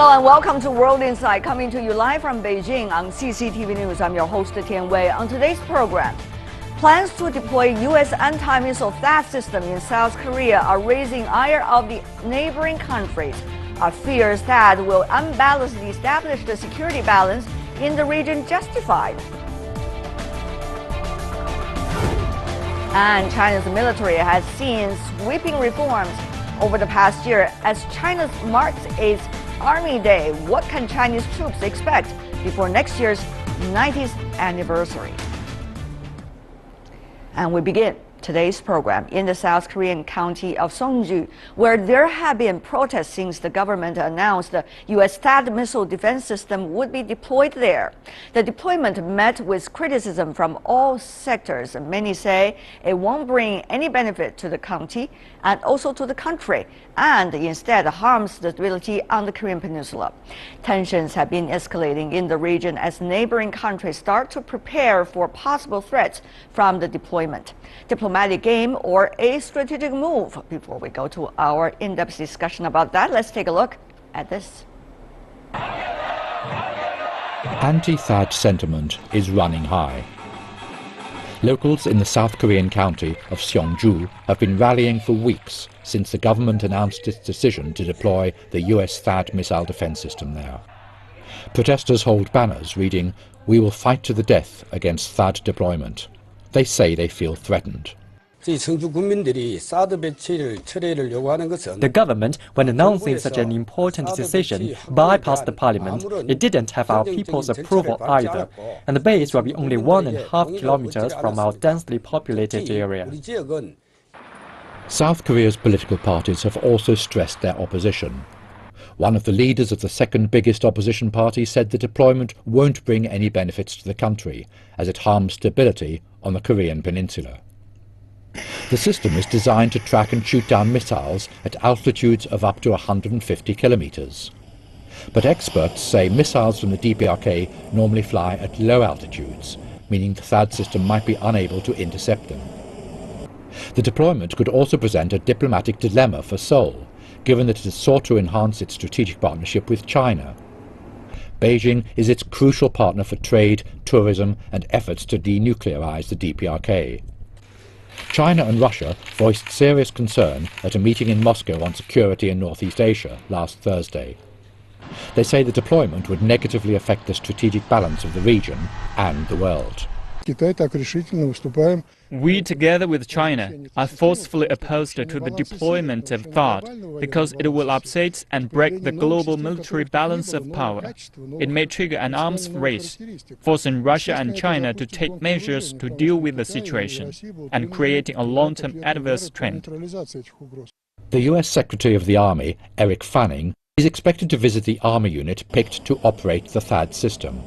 Hello and welcome to World Insight, coming to you live from Beijing on CCTV News. I'm your host, Tian Wei. On today's program, plans to deploy U.S. anti-missile THAAD system in South Korea are raising ire of the neighboring countries. Fears THAAD will unbalance the established security balance in the region justified. And China's military has seen sweeping reforms over the past year as China marks its Army Day. What can Chinese troops expect before next year's 90th anniversary? And we begin today's program in the South Korean county of Seongju, where there have been protests since the government announced the U.S. THAAD missile defense system would be deployed there. The deployment met with criticism from all sectors. Many say it won't bring any benefit to the county and also to the country, and instead harms the stability on the Korean Peninsula. Tensions have been escalating in the region as neighboring countries start to prepare for possible threats from the deployment. Diplomatic game or a strategic move? Before we go to our in-depth discussion about that, let's take a look at this. Anti-THAAD sentiment is running high. Locals in the South Korean county of Seongju have been rallying for weeks since the government announced its decision to deploy the US THAAD missile defense system there. Protesters hold banners reading, "We will fight to the death against THAAD deployment." They say they feel threatened. The government, when announcing such an important decision, bypassed the parliament. It didn't have our people's approval either, and the base will be only 1.5 kilometers from our densely populated area. South Korea's political parties have also stressed their opposition. One of the leaders of the second biggest opposition party said the deployment won't bring any benefits to the country, as it harms stability on the Korean peninsula. The system is designed to track and shoot down missiles at altitudes of up to 150 kilometers. But experts say missiles from the DPRK normally fly at low altitudes, meaning the THAAD system might be unable to intercept them. The deployment could also present a diplomatic dilemma for Seoul, given that it has sought to enhance its strategic partnership with China. Beijing is its crucial partner for trade, tourism and efforts to denuclearize the DPRK. China and Russia voiced serious concern at a meeting in Moscow on security in Northeast Asia last Thursday. They say the deployment would negatively affect the strategic balance of the region and the world. We, together with China, are forcefully opposed to the deployment of THAAD because it will upset and break the global military balance of power. It may trigger an arms race, forcing Russia and China to take measures to deal with the situation and creating a long-term adverse trend. The US Secretary of the Army, Eric Fanning, is expected to visit the Army unit picked to operate the THAAD system.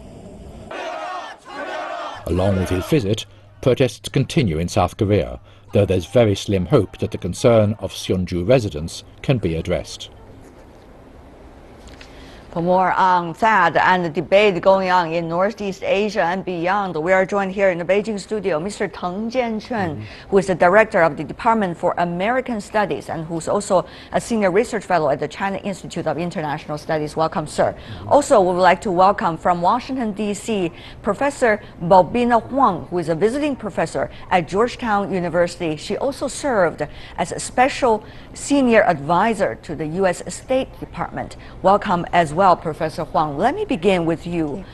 Along with his visit, protests continue in South Korea, though there's very slim hope that the concern of Seongju residents can be addressed. For more on THAAD and the debate going on in Northeast Asia and beyond, we are joined here in the Beijing studio, Mr. Teng Jianchun, who is the director of the Department for American Studies and who's also a senior research fellow at the China Institute of International Studies. Welcome, sir. Also, we would like to welcome from Washington, D.C., Professor Bobina Huang, who is a visiting professor at Georgetown University. She also served as a special senior advisor to the U.S. State Department. Welcome as well, Professor Huang. Let me begin with you,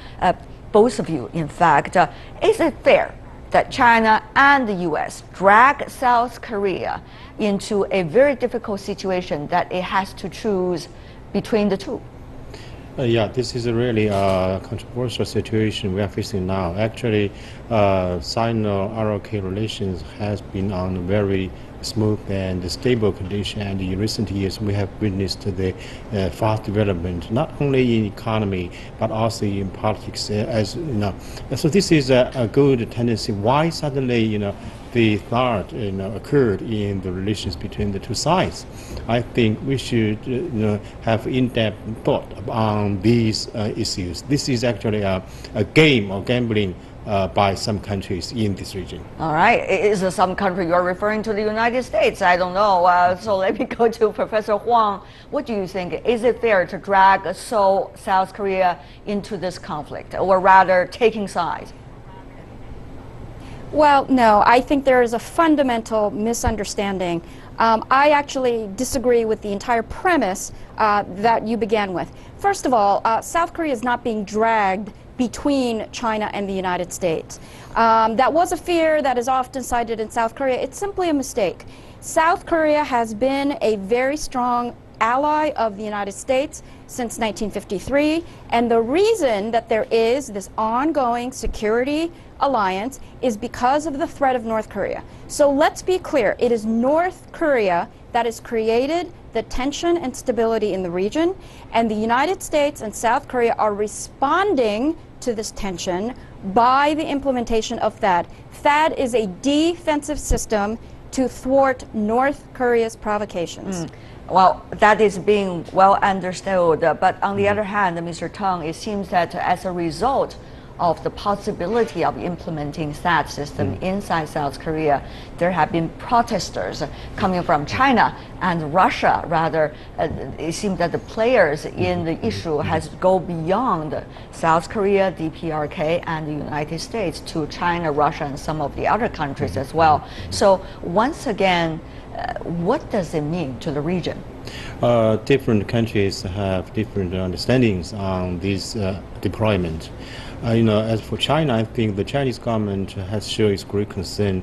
both of you, in fact. Is it fair that China and the U.S. drag South Korea into a very difficult situation that it has to choose between the two? Yeah, this is a really controversial situation we are facing now. Actually, Sino-ROK relations has been on a very smooth and stable condition, and in recent years we have witnessed the fast development, not only in economy but also in politics, as you know. So this is a good tendency. Why suddenly, the THAAD occurred in the relations between the two sides. I think we should have in-depth thought on these issues. This is actually a game of gambling by some countries in this region. All right. Is there some country you're referring to the United States? I don't know. So let me go to Professor Huang. What do you think? Is it fair to drag Seoul, South Korea into this conflict, or rather taking sides? Well, no. I think there is a fundamental misunderstanding. I actually disagree with the entire premise that you began with. First of all, South Korea is not being dragged between China and the United States. That was a fear that is often cited in South Korea. It's simply a mistake. South Korea has been a very strong ally of the United States since 1953, and the reason that there is this ongoing security alliance is because of the threat of North Korea. So let's be clear, it is North Korea that has created the tension and stability in the region, and the United States and South Korea are responding to this tension by the implementation of THAAD. THAAD is a defensive system to thwart North Korea's provocations. Well, that is being well understood, but on the other hand, Mr. Tang, it seems that as a result of the possibility of implementing THAAD system inside South Korea, there have been protesters coming from China and Russia. Rather, it seems that the players in the issue has go beyond South Korea, DPRK, and the United States to China, Russia, and some of the other countries as well. So once again, what does it mean to the region? Different countries have different understandings on this deployment. As for China, I think the Chinese government has shown its great concern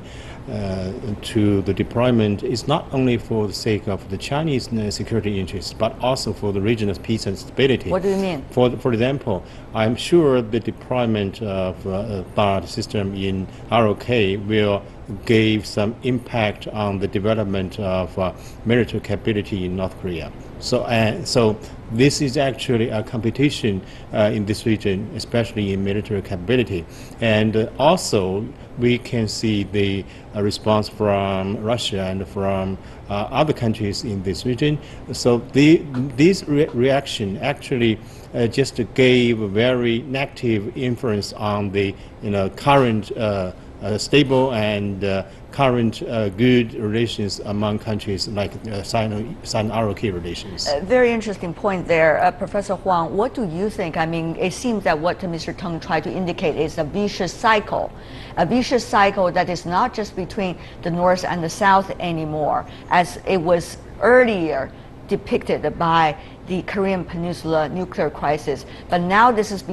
to the deployment. It's not only for the sake of the Chinese security interests, but also for the regional peace and stability. What do you mean? For example, I'm sure the deployment of THAAD system in ROK will give some impact on the development of military capability in North Korea. So this is actually a competition in this region, especially in military capability. And also, we can see the response from Russia and from other countries in this region. So this reaction actually just gave a very negative influence on the current stable and current good relations among countries like Sino-ROK relations. Very interesting point there. Professor Huang, what do you think? I mean, it seems that what Mr. Teng tried to indicate is a vicious cycle that is not just between the North and the South anymore, as it was earlier depicted by the Korean Peninsula nuclear crisis. But now this is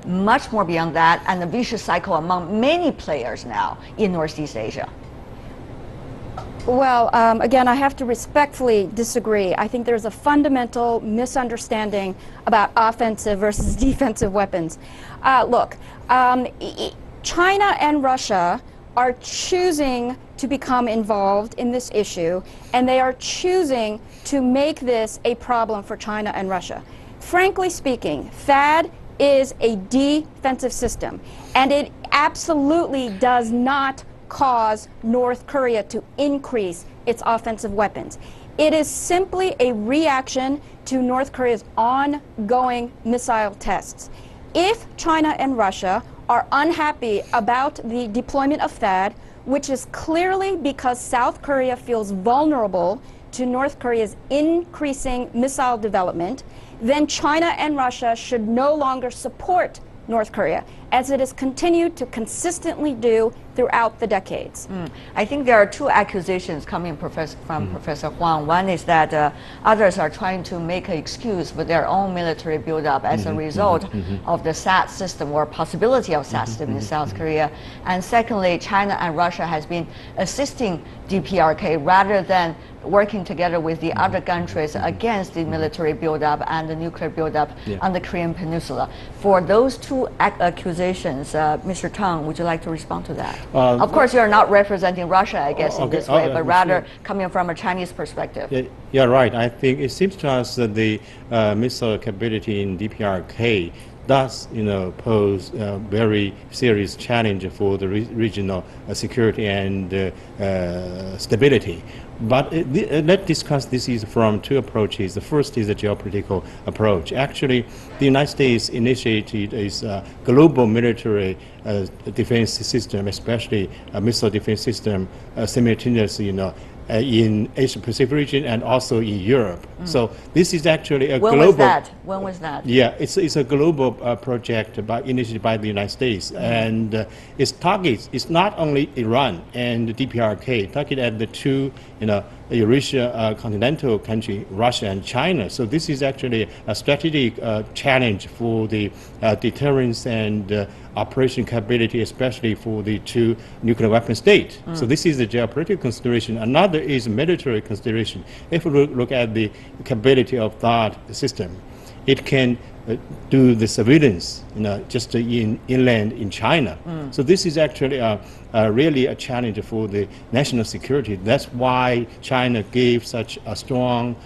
much more beyond that, and a vicious cycle among many players now in Northeast Asia. Well, again, I have to respectfully disagree. I think there's a fundamental misunderstanding about offensive versus defensive weapons. Look, China and Russia are choosing to become involved in this issue, and they are choosing to make this a problem for China and Russia. Frankly speaking, THAAD is a defensive system, and it absolutely does not cause North Korea to increase its offensive weapons. It is simply a reaction to North Korea's ongoing missile tests. If China and Russia are unhappy about the deployment of THAAD, which is clearly because South Korea feels vulnerable to North Korea's increasing missile development, then China and Russia should no longer support North Korea, as it has continued to consistently do throughout the decades. I think there are two accusations coming from Professor Huang. One is that others are trying to make an excuse for their own military buildup as a result of the THAAD system or possibility of THAAD system in South Korea. And secondly, China and Russia has been assisting DPRK rather than working together with the other countries against the military buildup and the nuclear buildup on the Korean Peninsula. For those two accusations, Mr. Tang, would you like to respond to that? Of course, you're not representing Russia, I guess, in this way, but rather coming from a Chinese perspective. You're right. I think it seems to us that the missile capability in DPRK does pose a very serious challenge for the regional security and stability. But let's discuss this is from two approaches. The first is a geopolitical approach. Actually, the United States initiated a global military defense system, especially a missile defense system, simultaneously, in Asia-Pacific region and also in Europe. So this is actually a global... When was that? When was that? Yeah, it's a global project initiated by the United States. And its targets is not only Iran and the DPRK, targeted at the two, Eurasia continental country, Russia and China. So this is actually a strategic challenge for the deterrence and operation capability, especially for the two nuclear weapon states. So this is the geopolitical consideration. Another is military consideration. If we look at the capability of THAAD system, it can do the surveillance, just inland in China. So this is actually really a challenge for the national security. That's why China gave such a strong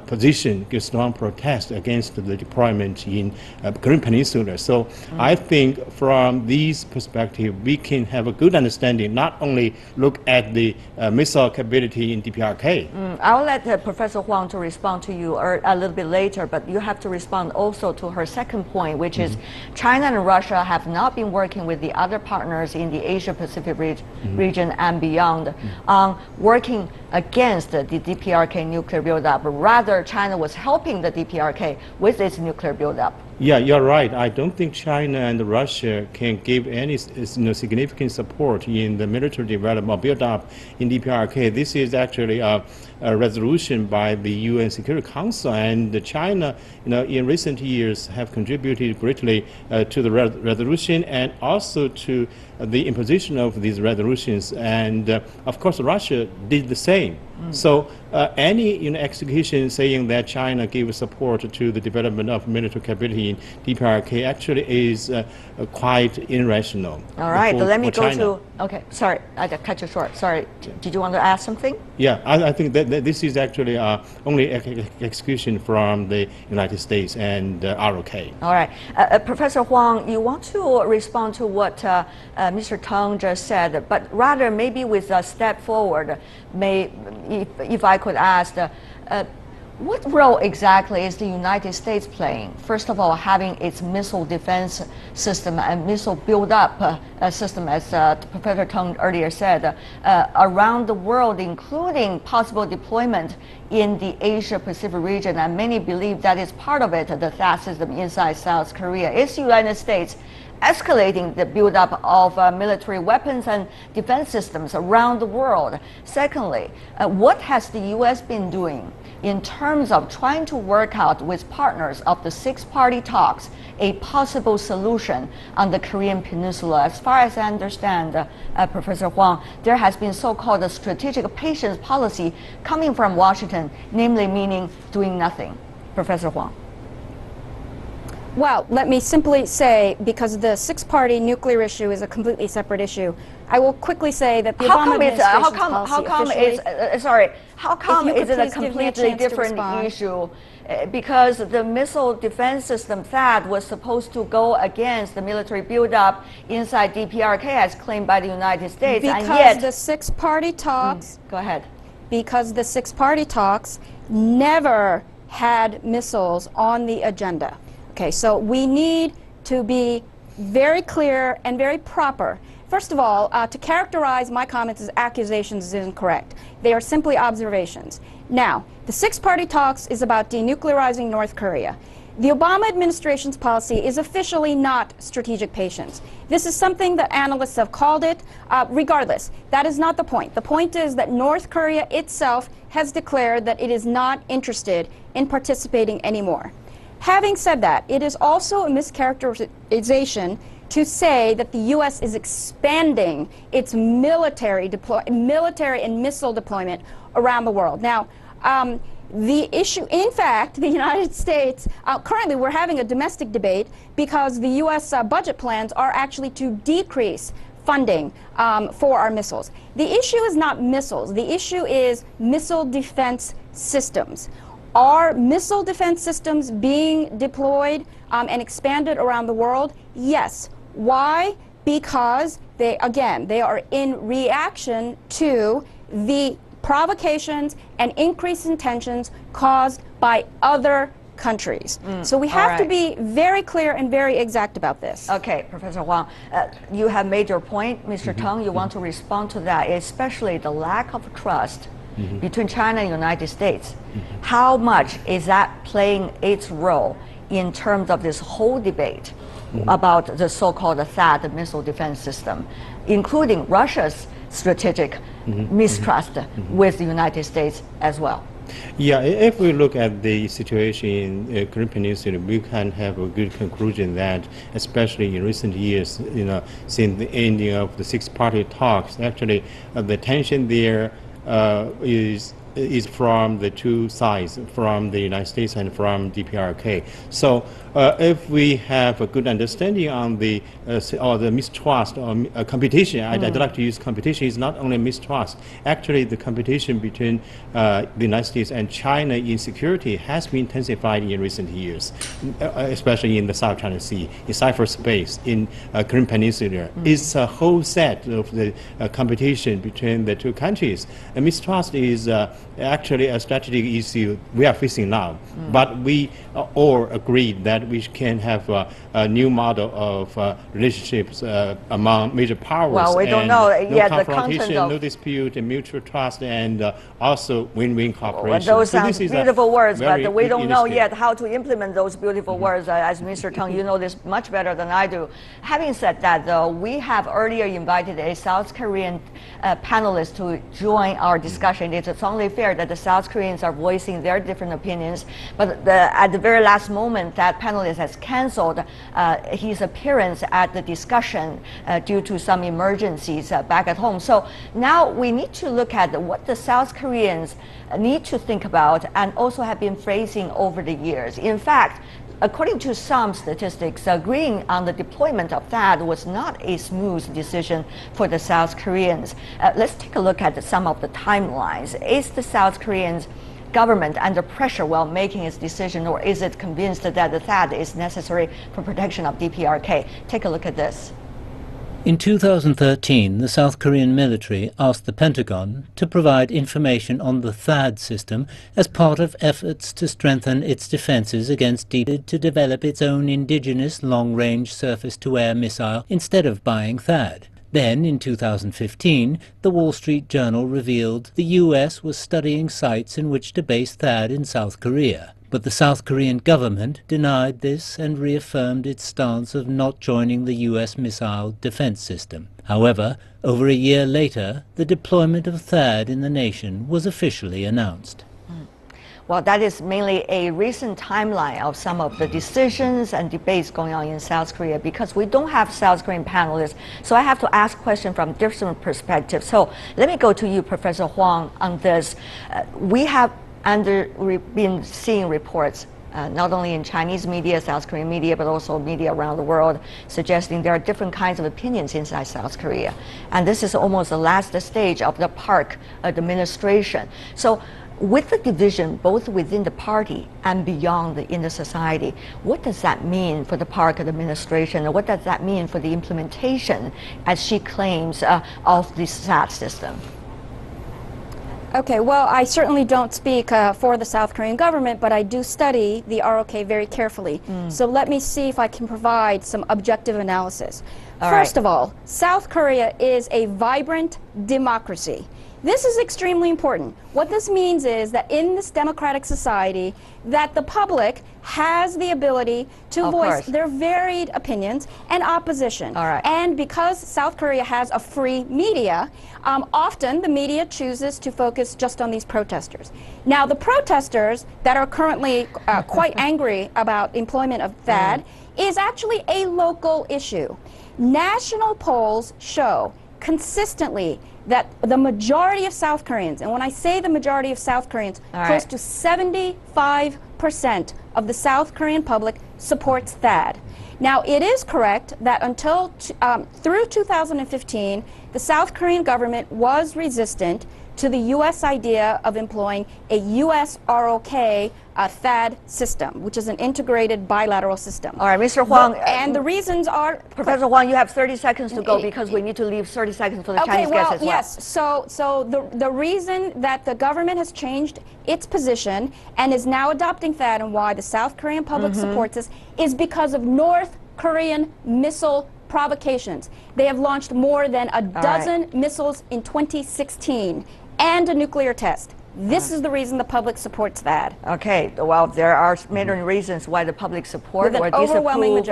position, a strong protest against the deployment in Korean Peninsula. So I think from this perspective, we can have a good understanding, not only look at the missile capability in DPRK. I'll let Professor Huang to respond to you a little bit later, but you have to respond also to her second point, which is China and Russia have not been working with the other partners in the Asia-Pacific region and beyond on working against the DPRK nuclear buildup. Rather, China was helping the DPRK with its nuclear buildup. Yeah, you're right. I don't think China and Russia can give any significant support in the military development or build-up in DPRK. This is actually a resolution by the UN Security Council, and China, in recent years have contributed greatly to the resolution and also to the imposition of these resolutions. And of course, Russia did the same. So any execution saying that China gave support to the development of military capability in DPRK actually is quite irrational. All right, let me go to... Okay, sorry, I cut you short. Sorry, did you want to ask something? Yeah, I think that this is actually only execution from the United States and ROK. All right. Professor Huang, you want to respond to what Mr. Teng just said, but rather maybe with a step forward, if I could ask, what role exactly is the United States playing? First of all, having its missile defense system and missile build-up system, as Professor Teng earlier said, around the world, including possible deployment in the Asia-Pacific region, and many believe that is part of it, the THAAD system inside South Korea. Is the United States escalating the buildup of military weapons and defense systems around the world? Secondly, what has the U.S. been doing in terms of trying to work out with partners of the six-party talks a possible solution on the Korean Peninsula? As far as I understand, Professor Huang, there has been so-called a strategic patience policy coming from Washington, namely meaning doing nothing. Professor Huang. Well, let me simply say, because the six-party nuclear issue is a completely separate issue, I will quickly say that the Obama administration's policy how come is it a completely different issue? Because the missile defense system THAAD was supposed to go against the military buildup inside DPRK as claimed by the United States, because and yet the six-party talks. Go ahead. Because the six-party talks never had missiles on the agenda. Okay, so we need to be very clear and very proper. First of all, to characterize my comments as accusations is incorrect. They are simply observations. Now, the six-party talks is about denuclearizing North Korea. The Obama administration's policy is officially not strategic patience. This is something that analysts have called it. Regardless, that is not the point. The point is that North Korea itself has declared that it is not interested in participating anymore. Having said that, it is also a mischaracterization to say that the U.S. is expanding its military and missile deployment around the world. Now, the issue, in fact, the United States, currently we're having a domestic debate because the U.S. Budget plans are actually to decrease funding for our missiles. The issue is not missiles. The issue is missile defense systems. Are missile defense systems being deployed and expanded around the world? Yes. Why? Because they are in reaction to the provocations and increase in tensions caused by other countries. So we have to be very clear and very exact about this. Okay, Professor Huang, you have made your point. Mr. Teng, you want to respond to that, especially the lack of trust between China and the United States. How much is that playing its role in terms of this whole debate about the so-called THAAD missile defense system, including Russia's strategic mistrust with the United States as well? Yeah, if we look at the situation in Korean Peninsula, we can have a good conclusion that, especially in recent years, since the ending of the six-party talks, actually the tension there is from the two sides, from the United States and from DPRK. So if we have a good understanding on the mistrust or competition, I'd like to use competition, is not only mistrust. Actually, the competition between the United States and China in security has been intensified in recent years, especially in the South China Sea, in cyberspace, in Korean Peninsula. It's a whole set of the competition between the two countries. And mistrust is actually a strategic issue we are facing now. But we all agreed that we can have a new model of relationships among major powers. Well, we don't know yet the content of... no dispute, and mutual trust, and also win-win cooperation. Well, those sound beautiful words, but we don't know yet how to implement those beautiful words. As Mr. Teng, you know this much better than I do. Having said that, though, we have earlier invited a South Korean panelist to join our discussion. It's only fair that the South Koreans are voicing their different opinions, but at the very last moment, that panelist has canceled his appearance at the discussion due to some emergencies back at home. So now we need to look at what the South Koreans need to think about and also have been facing over the years. In fact, according to some statistics, agreeing on the deployment of THAAD was not a smooth decision for the South Koreans. Let's take a look at some of the timelines. Is the South Koreans government under pressure while making its decision, or is it convinced that the THAAD is necessary for protection of DPRK? Take a look at this. In 2013, the South Korean military asked the Pentagon to provide information on the THAAD system as part of efforts to strengthen its defenses against to develop its own indigenous long-range surface-to-air missile instead of buying THAAD. Then, in 2015, the Wall Street Journal revealed the U.S. was studying sites in which to base THAAD in South Korea. But the South Korean government denied this and reaffirmed its stance of not joining the U.S. missile defense system. However, over a year later, the deployment of THAAD in the nation was officially announced. Well, that is mainly a recent timeline of some of the decisions and debates going on in South Korea, because we don't have South Korean panelists. So I have to ask questions from different perspectives. So let me go to you, Professor Huang, on this. We have been seeing reports, not only in Chinese media, South Korean media, but also media around the world, suggesting there are different kinds of opinions inside South Korea. And this is almost the last stage of the Park administration. So with the division both within the party and beyond in the society, what does that mean for the Park administration, and what does that mean for the implementation, as she claims, of the THAAD system? Okay, well, I certainly don't speak for the South Korean government, but I do study the ROK very carefully. So let me see if I can provide some objective analysis. First of all, South Korea is a vibrant democracy. This is extremely important. What this means is that in this democratic society, that the public has the ability to voice their varied opinions and opposition. And because South Korea has a free media, often the media chooses to focus just on these protesters. Now, the protesters that are currently quite angry about employment of THAAD is actually a local issue. National polls show consistently that the majority of South Koreans, and when I say the majority of South Koreans, close to 75% of the South Korean public supports THAAD. Now, it is correct that until through 2015, the South Korean government was resistant to the U.S. idea of employing a U.S. ROK THAAD system, which is an integrated bilateral system. All right, Mr. Huang. And the reasons are... Professor Huang, you have 30 seconds to go because we need to leave 30 seconds for the Chinese guests as well. Yes. So the reason that the government has changed its position and is now adopting THAAD and why the South Korean public supports this is because of North Korean missile provocations. They have launched more than a dozen missiles in 2016 and a nuclear test. This is the reason the public supports that. Okay, well, there are many reasons why the public support or disapprove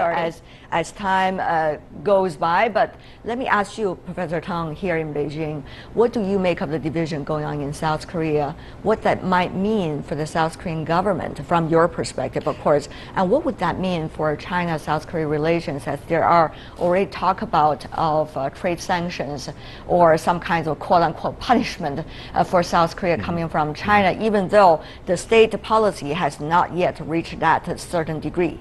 as time goes by. But let me ask you, Professor Tang, here in Beijing, what do you make of the division going on in South Korea? What that might mean for the South Korean government from your perspective, of course, and what would that mean for China-South Korea relations, as there are already talk about of trade sanctions or some kinds of quote-unquote punishment for South Korea coming from China, even though the state policy has not yet reached that certain degree?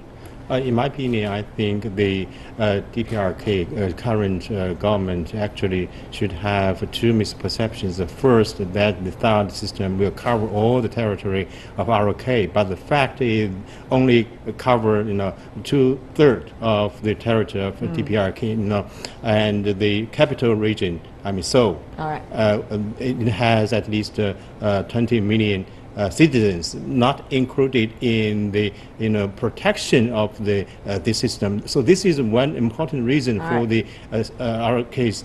In my opinion, I think the DPRK current government actually should have two misperceptions. First, that the THAAD system will cover all the territory of ROK, but the fact is only cover 2/3 of the territory of DPRK, and the capital region, I mean Seoul. All right. It has at least 20 million citizens not included in the protection of the this system. So this is one important reason for the our case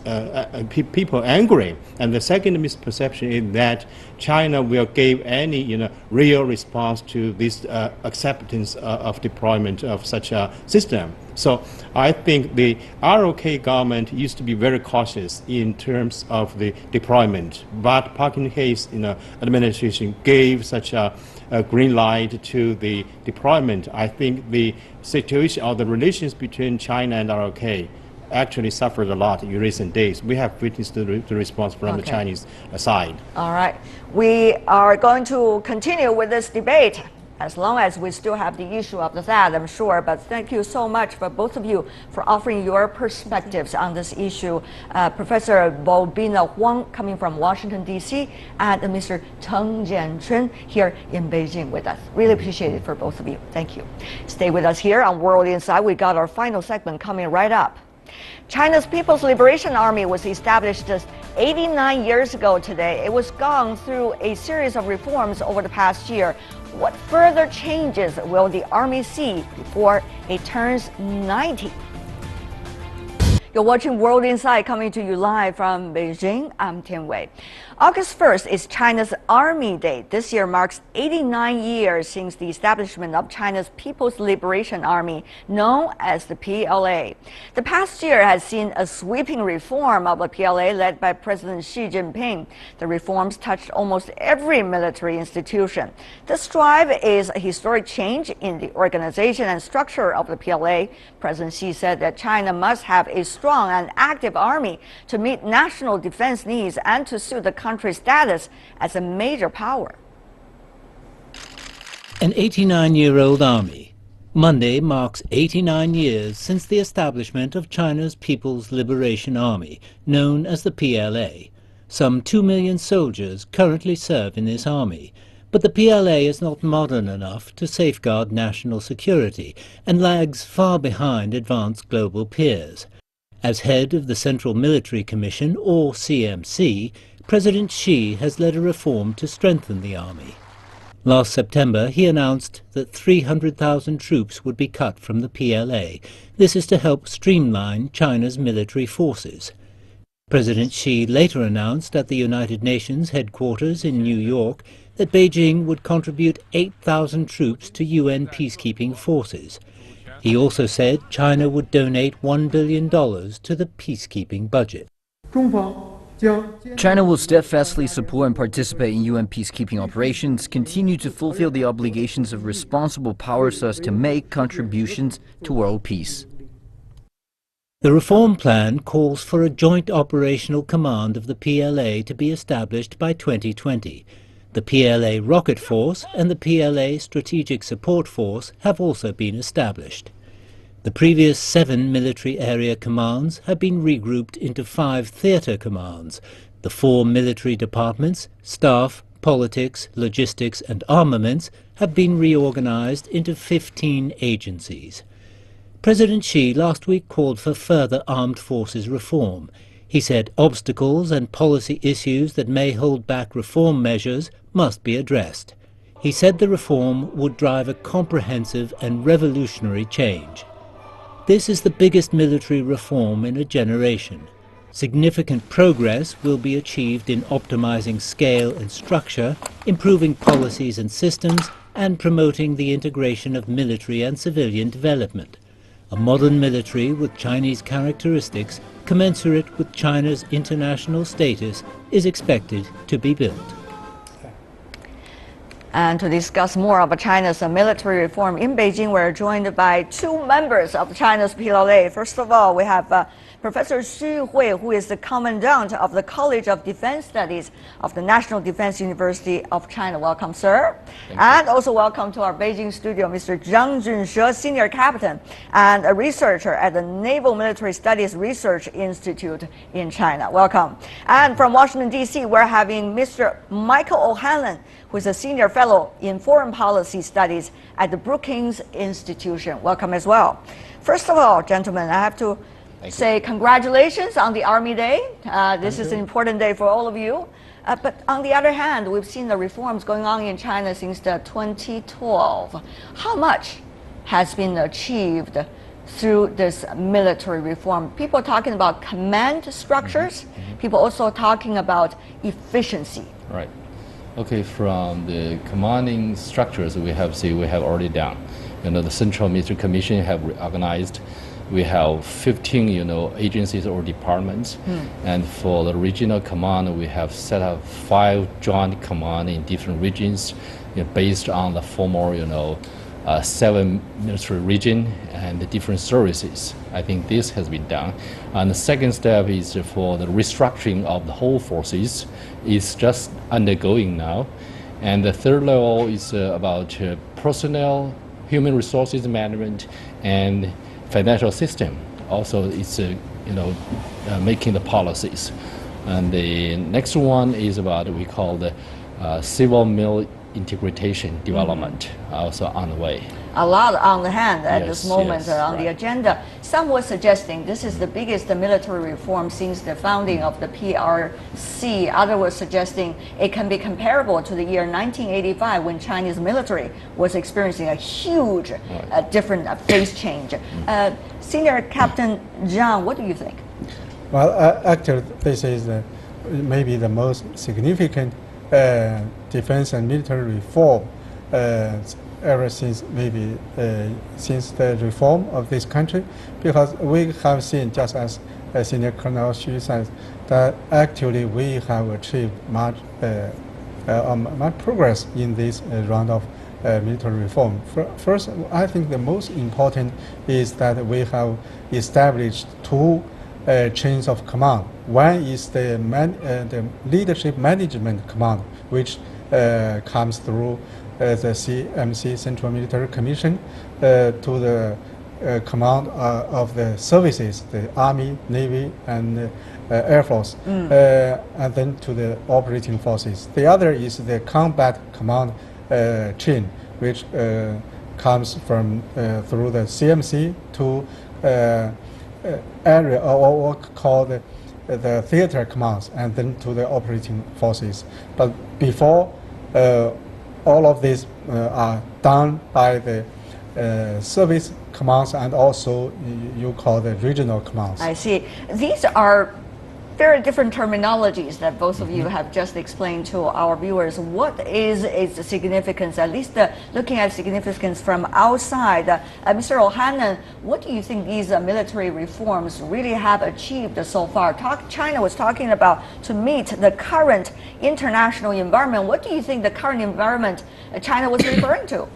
people angry. And the second misperception is that China will give any real response to this acceptance of deployment of such a system. So I think the ROK government used to be very cautious in terms of the deployment, but Park Geun-hye's administration gave such a green light to the deployment. I think the situation or the relations between China and ROK actually suffered a lot in recent days. We have witnessed the response from the Chinese side. All right. We are going to continue with this debate as long as we still have the issue of the THAAD, I'm sure. But thank you so much for both of you for offering your perspectives on this issue. Professor Bobina Huang coming from Washington, D.C., and Mr. Teng Jianchun here in Beijing with us. Really appreciate it for both of you. Thank you. Stay with us here on World Inside. We got our final segment coming right up. China's People's Liberation Army was established just 89 years ago today. It was gone through a series of reforms over the past year. What further changes will the Army see before it turns 90? You're watching World Inside, coming to you live from Beijing. I'm Tian Wei. August 1st is China's Army Day. This year marks 89 years since the establishment of China's People's Liberation Army, known as the PLA. The past year has seen a sweeping reform of the PLA led by President Xi Jinping. The reforms touched almost every military institution. This drive is a historic change in the organization and structure of the PLA. President Xi said that China must have a strong and active army to meet national defense needs and to suit the country's status as a major power. An 89-year-old army. Monday marks 89 years since the establishment of China's People's Liberation Army, known as the PLA. Some 2 million soldiers currently serve in this army, but the PLA is not modern enough to safeguard national security and lags far behind advanced global peers. As head of the Central Military Commission, or CMC, President Xi has led a reform to strengthen the army. Last September, he announced that 300,000 troops would be cut from the PLA. This is to help streamline China's military forces. President Xi later announced at the United Nations headquarters in New York that Beijing would contribute 8,000 troops to UN peacekeeping forces. He also said China would donate $1 billion to the peacekeeping budget. China will steadfastly support and participate in UN peacekeeping operations, continue to fulfill the obligations of responsible power so as to make contributions to world peace. The reform plan calls for a joint operational command of the PLA to be established by 2020. The PLA Rocket Force and the PLA Strategic Support Force have also been established. The previous 7 military area commands have been regrouped into 5 theatre commands. The 4 military departments, staff, politics, logistics and armaments, have been reorganized into 15 agencies. President Xi last week called for further armed forces reform. He said obstacles and policy issues that may hold back reform measures must be addressed. He said the reform would drive a comprehensive and revolutionary change. This is the biggest military reform in a generation. Significant progress will be achieved in optimizing scale and structure, improving policies and systems, and promoting the integration of military and civilian development. A modern military with Chinese characteristics, commensurate with China's international status, is expected to be built. And to discuss more about China's military reform in Beijing, we're joined by 2 members of China's PLA. First of all, we have Professor Xu Hui, who is the Commandant of the College of Defense Studies of the National Defense University of China. Welcome, sir. And also welcome to our Beijing studio, Mr. Zhang Junshe, Senior Captain and a researcher at the Naval Military Studies Research Institute in China. Welcome. And from Washington, D.C., we're having Mr. Michael O'Hanlon, who is a Senior Fellow in Foreign Policy Studies at the Brookings Institution. Welcome as well. First of all, gentlemen, I have to say congratulations on the Army Day. This is an important day for all of you. But on the other hand, we've seen the reforms going on in China since 2012. How much has been achieved through this military reform? People are talking about command structures. People also talking about efficiency. Right. Okay, from the commanding structures we have already done. The Central Military Commission have reorganized. We have 15, agencies or departments. And for the regional command, we have set up 5 joint command in different regions, based on the former, 7 military region and the different services. I think this has been done. And the second step is for the restructuring of the whole forces is just undergoing now. And the third level is about personnel, human resources management, and financial system. Also, it's making the policies. And the next one is about we call the civil-military integration development, also on the way. A lot on the hand at this moment on the agenda. Some were suggesting this is the biggest military reform since the founding of the PRC. Others were suggesting it can be comparable to the year 1985 when Chinese military was experiencing a huge different phase change. Senior Captain Zhang, what do you think? Well, actually, this is maybe the most significant defense and military reform ever since since the reform of this country, because we have seen, just as Senior Colonel Xu says, that actually we have achieved much progress in this round of military reform. First, I think the most important is that we have established 2 chains of command. One is the leadership management command, which comes through the CMC, Central Military Commission, to the command of the services, the Army, Navy, and Air Force, and then to the operating forces. The other is the combat command chain, which comes from through the CMC to area or called the theater commands, and then to the operating forces. But before all of these are done by the service commands and also you call the regional commands. I see. These are very different terminologies that both of you have just explained to our viewers. What is its significance, at least looking at significance from outside? Mr. O'Hanlon, what do you think these military reforms really have achieved so far? China was talking about to meet the current international environment. What do you think the current environment China was referring to?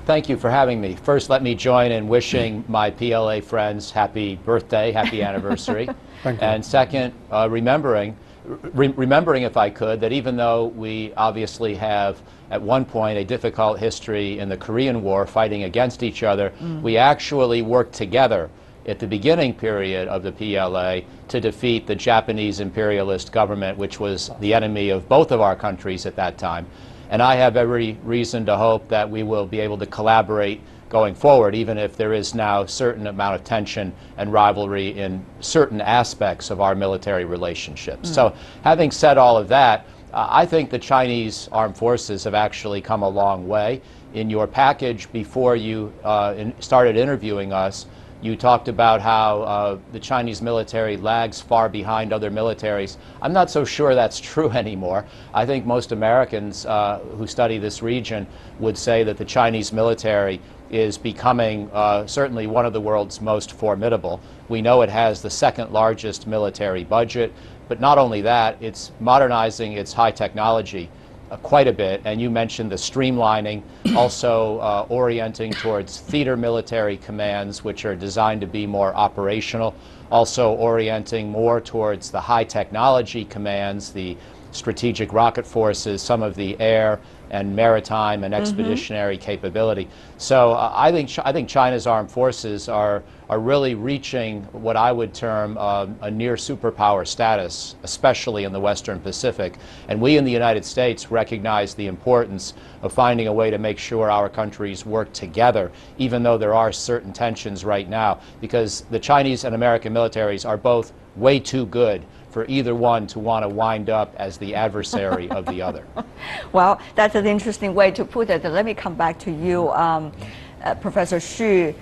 Thank you for having me. First, let me join in wishing my PLA friends happy birthday, happy anniversary. Thank you. And second, remembering, if I could, that even though we obviously have at one point a difficult history in the Korean War fighting against each other, we actually worked together at the beginning period of the PLA to defeat the Japanese imperialist government, which was the enemy of both of our countries at that time. And I have every reason to hope that we will be able to collaborate going forward, even if there is now a certain amount of tension and rivalry in certain aspects of our military relationships. So having said all of that, I think the Chinese armed forces have actually come a long way. In your package before you started interviewing us, you talked about how the Chinese military lags far behind other militaries. I'm not so sure that's true anymore. I think most Americans who study this region would say that the Chinese military is becoming certainly one of the world's most formidable. We know it has the second largest military budget, but not only that, it's modernizing its high technology quite a bit, and you mentioned the streamlining, also orienting towards theater military commands, which are designed to be more operational, also orienting more towards the high technology commands, the strategic rocket forces, some of the air and maritime and expeditionary capability. So I think China's armed forces are really reaching what I would term a near superpower status, especially in the Western Pacific. And we in the United States recognize the importance of finding a way to make sure our countries work together, even though there are certain tensions right now, because the Chinese and American militaries are both way too good for either one to want to wind up as the adversary of the other. Well, that's an interesting way to put it. Let me come back to you, Professor Xu.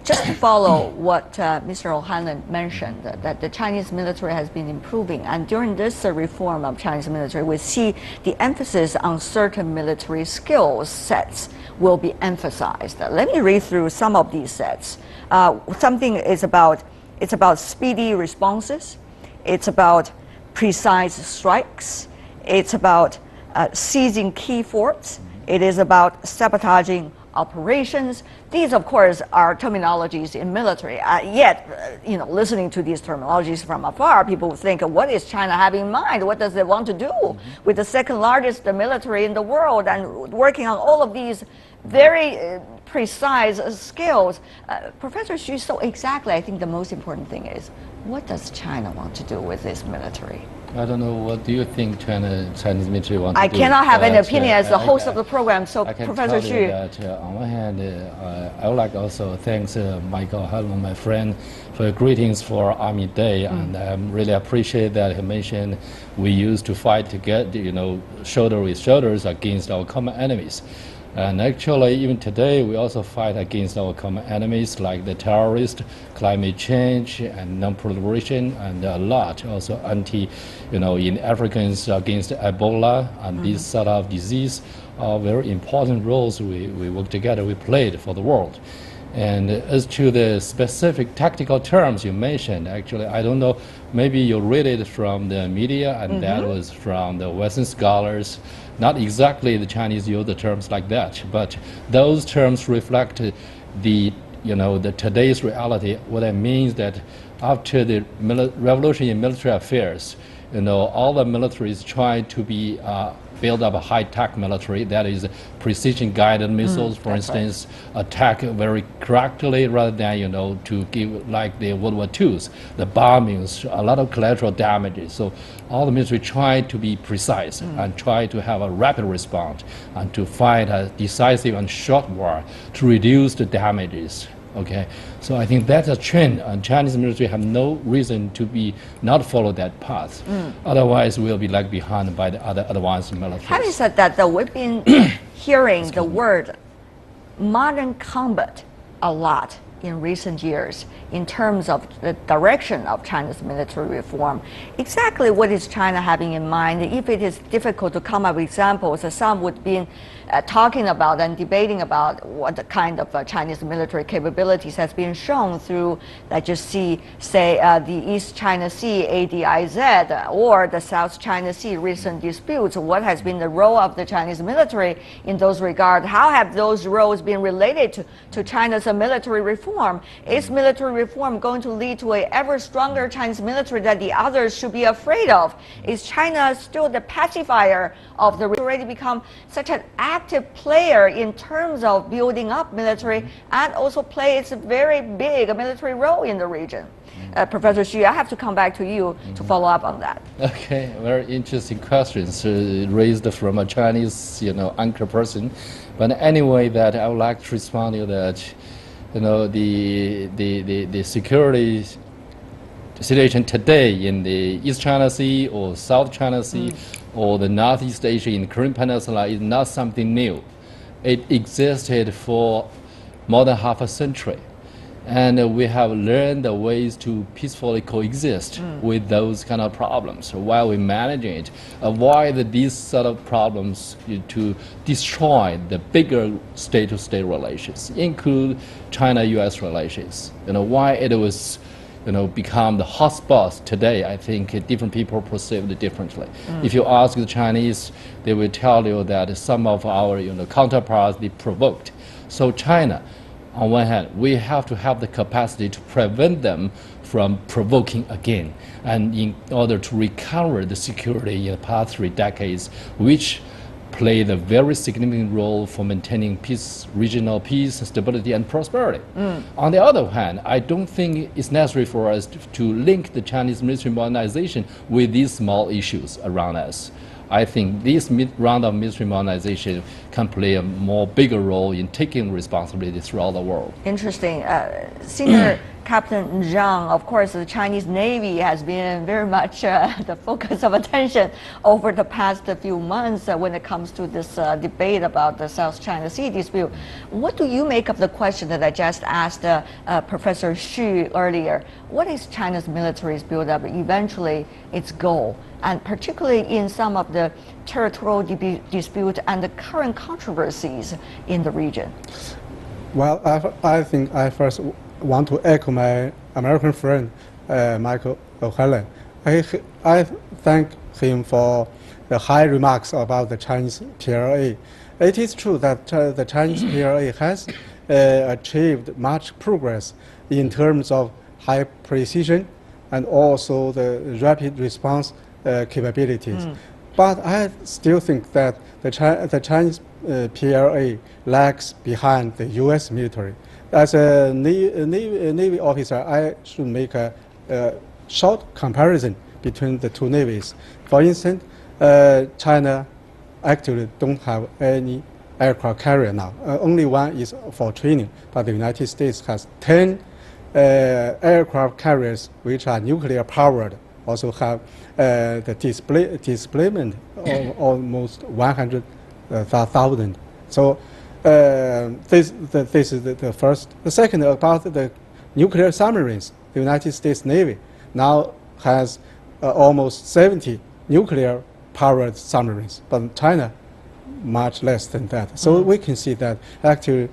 Just to follow what Mr. O'Hanlon mentioned, that the Chinese military has been improving, and during this reform of Chinese military, we see the emphasis on certain military skill sets will be emphasized. Let me read through some of these sets. Something is about, it's about speedy responses, it's about precise strikes, it's about seizing key forts, it is about sabotaging operations. These, of course, are terminologies in military. Yet, you know, listening to these terminologies from afar, people would think, what is China having in mind? What does it want to do with the second largest military in the world and working on all of these very precise skills? Professor Xu, so exactly, I think the most important thing is, what does China want to do with this military? I don't know. What do you think Chinese military wants to do? I cannot have an opinion as the host of the program, so Professor Xu. That, on one hand, I would like also thanks Michael O'Hanlon, my friend, for greetings for Army Day, and I really appreciate that he mentioned we used to fight together, you know, shoulder with shoulders against our common enemies. And actually, even today, we also fight against our common enemies like the terrorist, climate change, and non-proliferation, and a lot also in Africans against Ebola and these sort of disease are very important roles we work together, we played for the world. And as to the specific tactical terms you mentioned, actually, I don't know, maybe you read it from the media, and that was from the Western scholars. Not exactly the Chinese use the terms like that, but those terms reflect the today's reality. What it means that after the revolution in military affairs, all the militaries try to be build up a high-tech military that is precision-guided missiles, for instance, attack very correctly rather than to give like the World War II's, the bombings, a lot of collateral damages. So all the military try to be precise and try to have a rapid response and to fight a decisive and short war to reduce the damages. Okay, so I think that's a trend, and Chinese military have no reason to be not follow that path. Otherwise, we'll be lag behind by the other advanced militaries. Having said that, though, we've been hearing the word modern combat a lot in recent years in terms of the direction of China's military reform. Exactly what is China having in mind? If it is difficult to come up with examples, some would be talking about and debating about what the kind of Chinese military capabilities has been shown through, let's just say the East China Sea, ADIZ, or the South China Sea recent disputes. What has been the role of the Chinese military in those regards? How have those roles been related to China's military reform? reform. Is military reform going to lead to an ever stronger Chinese military that the others should be afraid of? Is China still the pacifier of the region, already become such an active player in terms of building up military and also plays a very big military role in the region? Professor Xu, I have to come back to you to follow up on that. Okay, very interesting questions raised from a Chinese, anchor person. But anyway, that I would like to respond to that, the security situation today in the East China Sea or South China Sea or the Northeast Asia in the Korean Peninsula is not something new. It existed for more than half a century. And we have learned the ways to peacefully coexist with those kind of problems while we're managing it. Avoid these sort of problems to destroy the bigger state-to-state relations, include China-U.S. relations. Why it was become the hotspot today, I think different people perceive it differently. If you ask the Chinese, they will tell you that some of our counterparts, they provoked. So China, on one hand, we have to have the capacity to prevent them from provoking again, and in order to recover the security in the past 3 decades, which played a very significant role for maintaining peace, regional peace, stability, and prosperity. On the other hand, I don't think it's necessary for us to link the Chinese military modernization with these small issues around us. I think this round of military modernization can play a more bigger role in taking responsibility throughout the world. Interesting. Senior Captain Zhang, of course, the Chinese Navy has been very much the focus of attention over the past few months when it comes to this debate about the South China Sea dispute. What do you make of the question that I just asked Professor Xu earlier? What is China's military's build-up, eventually its goal? And particularly in some of the territorial dispute and the current controversies in the region? Well, I think I first want to echo my American friend, Michael O'Halloran. I thank him for the high remarks about the Chinese PLA. It is true that the Chinese PLA has achieved much progress in terms of high precision and also the rapid response capabilities. But I still think that the Chinese PLA lags behind the U.S. military. As a Navy officer, I should make a short comparison between the two navies. For instance, China actually don't have any aircraft carrier now. Only one is for training, but the United States has 10 aircraft carriers which are nuclear powered, also have the displacement of almost 100,000. So this is the first. The second, about the nuclear submarines. The United States Navy now has almost 70 nuclear powered submarines, but China much less than that. So we can see that actually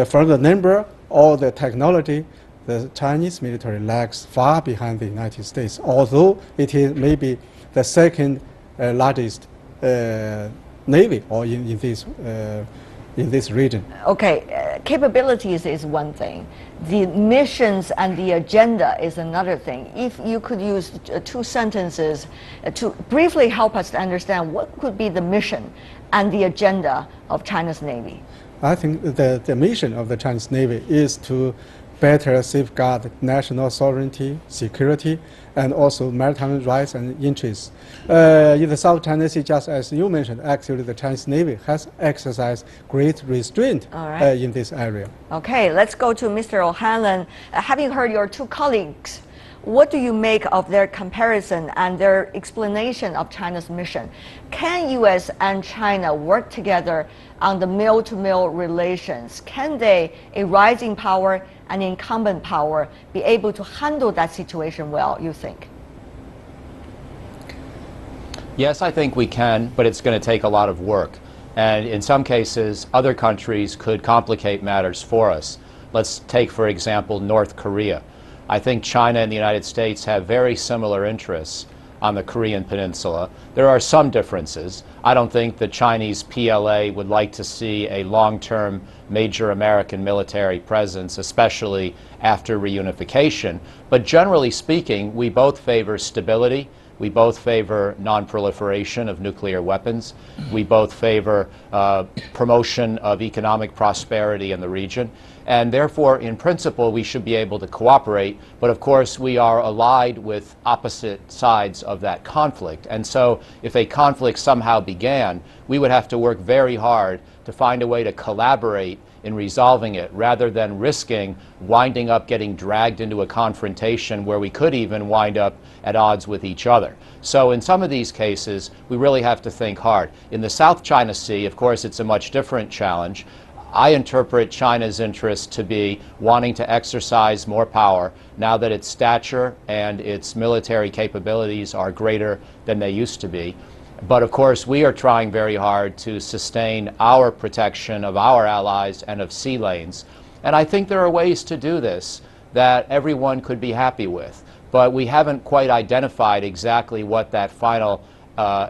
from the number or the technology, the Chinese military lags far behind the United States, although it is maybe the second largest navy or in this region. Okay, capabilities is one thing. The missions and the agenda is another thing. If you could use 2 sentences to briefly help us to understand what could be the mission and the agenda of China's Navy. I think the mission of the Chinese Navy is to better safeguard national sovereignty, security, and also maritime rights and interests. In the South China Sea, just as you mentioned, actually the Chinese Navy has exercised great restraint in this area. Okay, let's go to Mr. O'Halloran. Having heard your 2 colleagues, what do you make of their comparison and their explanation of China's mission? Can U.S. and China work together on the mill-to-mill relations? Can they, a rising power, an incumbent power, be able to handle that situation well, you think? Yes, I think we can, but it's going to take a lot of work. And in some cases, other countries could complicate matters for us. Let's take, for example, North Korea. I think China and the United States have very similar interests. on the Korean Peninsula. There are some differences. I don't think the Chinese PLA would like to see a long-term major American military presence, especially after reunification. But generally speaking, we both favor stability. We both favor non-proliferation of nuclear weapons. We both favor promotion of economic prosperity in the region. And therefore, in principle, we should be able to cooperate. But of course, we are allied with opposite sides of that conflict. And so if a conflict somehow began, we would have to work very hard to find a way to collaborate in resolving it, rather than risking winding up getting dragged into a confrontation where we could even wind up at odds with each other. So in some of these cases, we really have to think hard. In the South China Sea, of course, it's a much different challenge. I interpret China's interest to be wanting to exercise more power now that its stature and its military capabilities are greater than they used to be. But of course, we are trying very hard to sustain our protection of our allies and of sea lanes. And I think there are ways to do this that everyone could be happy with. But we haven't quite identified exactly what that final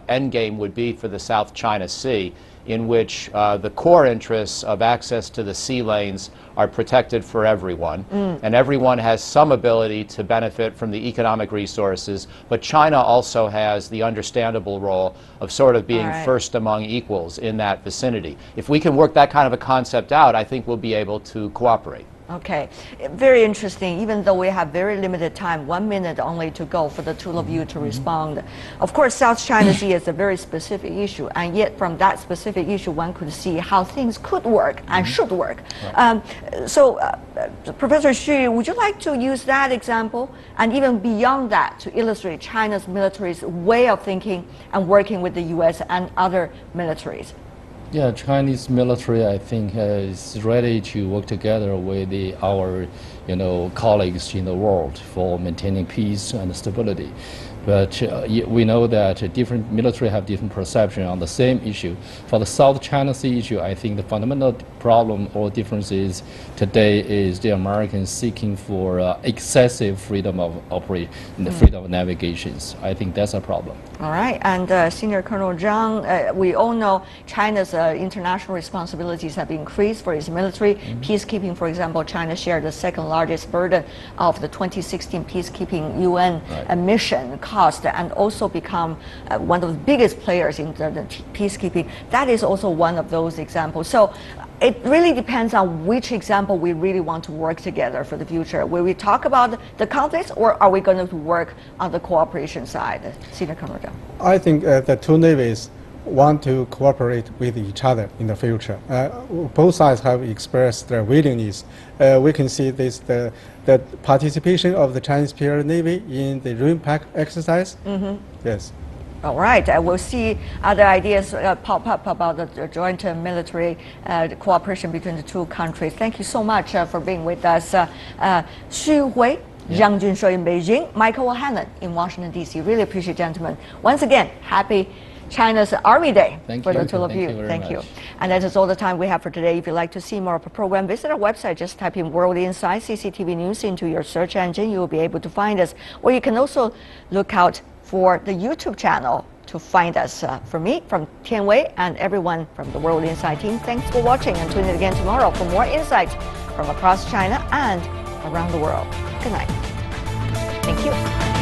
end game would be for the South China Sea, in which the core interests of access to the sea lanes are protected for everyone. And everyone has some ability to benefit from the economic resources, but China also has the understandable role of sort of being first among equals in that vicinity. If we can work that kind of a concept out, I think we'll be able to cooperate. Okay, very interesting. Even though we have very limited time, 1 minute only to go for the two of you to respond. Of course, South China Sea is a very specific issue, and yet from that specific issue, one could see how things could work and should work. Professor Xu, would you like to use that example and even beyond that to illustrate China's military's way of thinking and working with the U.S. and other militaries? Yeah, Chinese military, I think, is ready to work together with our, colleagues in the world for maintaining peace and stability. But we know that different military have different perception on the same issue. For the South China Sea issue, I think the fundamental problem or difference is today is the Americans seeking for excessive freedom of operation, the freedom of navigations. I think that's a problem. All right, and Senior Colonel Zhang, we all know China's international responsibilities have increased for its military. Peacekeeping, for example, China shared the second largest burden of the 2016 peacekeeping UN mission cost, and also become one of the biggest players in the peacekeeping. That is also one of those examples. So it really depends on which example we really want to work together for the future. Will we talk about the conflicts, or are we going to work on the cooperation side? Senior Colonel Zhang. I think the two navies want to cooperate with each other in the future. Both sides have expressed their willingness. We can see this, the participation of the Chinese PLA Navy in the RIMPAC exercise. Yes. All right, we'll see other ideas pop up about the joint military cooperation between the two countries. Thank you so much for being with us. Xu Hui, Zhang Junshui in Beijing, Michael Hannon in Washington, D.C. Really appreciate, gentlemen. Once again, happy China's Army Day for the two of you. Thank you. And that is all the time we have for today. If you'd like to see more of the program, visit our website. Just type in World Insight CCTV News into your search engine. You will be able to find us. Or you can also look out for the YouTube channel to find us. For me, from Tian Wei, and everyone from the World Insight team, thanks for watching, and tune in again tomorrow for more insights from across China and around the world. Good night. Thank you.